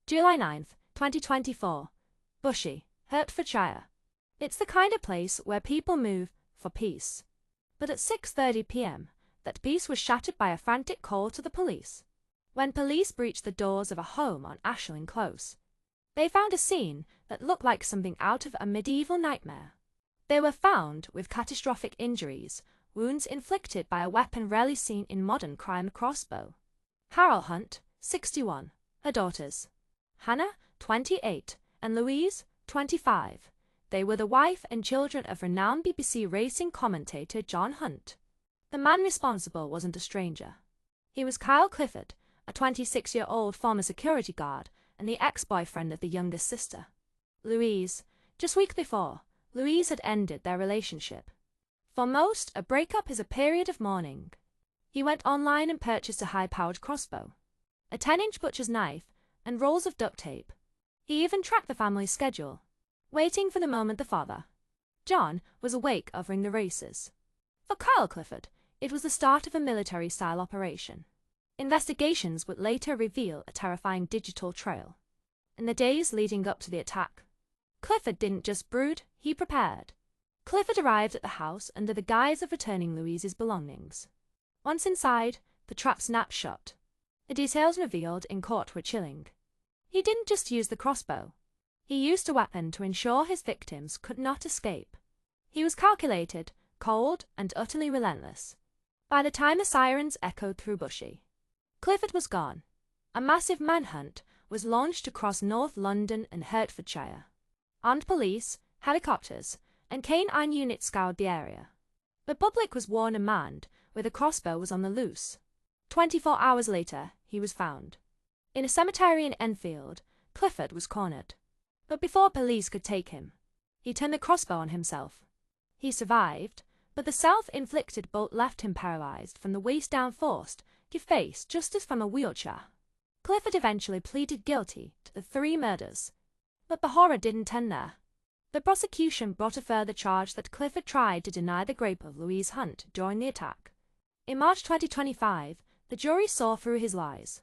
July 9, 2024. Bushey, Hertfordshire. It's the kind of place where people move for peace. But at 6:30 p.m., that peace was shattered by a frantic call to the police. When police breached the doors of a home on Ashling Close, they found a scene that looked like something out of a medieval nightmare. They were found with catastrophic injuries, wounds inflicted by a weapon rarely seen in modern crime: a crossbow. Kyle Hunt, 61, her daughters, Hannah, 28, and Louise, 25. They were the wife and children of renowned BBC racing commentator John Hunt. The man responsible wasn't a stranger. He was Kyle Clifford, a 26-year-old former security guard and the ex-boyfriend of the youngest sister, Louise. Just weeks before, Louise had ended their relationship. For most, a breakup is a period of mourning. He went online and purchased a high-powered crossbow, a 10-inch butcher's knife, and rolls of duct tape. He even tracked the family's schedule, waiting for the moment the father, John, was awake covering the races. For Kyle Clifford, it was the start of a military-style operation. Investigations would later reveal a terrifying digital trail. In the days leading up to the attack, Clifford didn't just brood, he prepared. Clifford arrived at the house under the guise of returning Louise's belongings. Once inside, the trap snapped shut. The details revealed in court were chilling. He didn't just use the crossbow. He used a weapon to ensure his victims could not escape. He was calculated, cold, and utterly relentless. By the time the sirens echoed through Bushey, Clifford was gone. A massive manhunt was launched across North London and Hertfordshire. Armed police, helicopters, and canine units scoured the area. The public was warned a man with a crossbow was on the loose. 24 hours later, he was found. In a cemetery in Enfield, Clifford was cornered. But before police could take him, he turned the crossbow on himself. He survived, but the self-inflicted bolt left him paralyzed from the waist down, forced to face justice from a wheelchair. Clifford eventually pleaded guilty to the 3 murders. But the horror didn't end there. The prosecution brought a further charge that Clifford tried to deny the rape of Louise Hunt during the attack. In March 2025, the jury saw through his lies.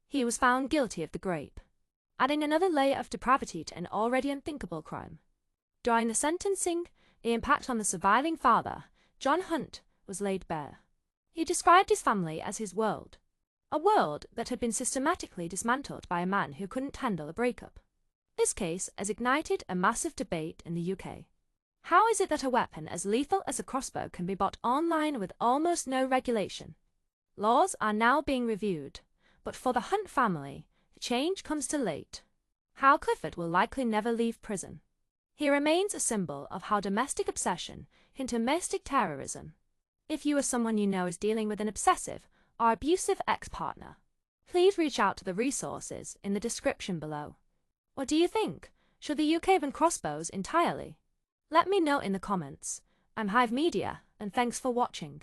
He was found guilty of the rape, adding another layer of depravity to an already unthinkable crime. During the sentencing, the impact on the surviving father, John Hunt, was laid bare. He described his family as his world, a world that had been systematically dismantled by a man who couldn't handle a breakup. This case has ignited a massive debate in the UK. How is it that a weapon as lethal as a crossbow can be bought online with almost no regulation? Laws are now being reviewed, but for the Hunt family, the change comes too late. Kyle Clifford will likely never leave prison. He remains a symbol of how domestic obsession can turn domestic terrorism. If you or someone you know is dealing with an obsessive or abusive ex-partner, please reach out to the resources in the description below. What do you think? Should the UK ban crossbows entirely? Let me know in the comments. I'm Hive Media, and thanks for watching.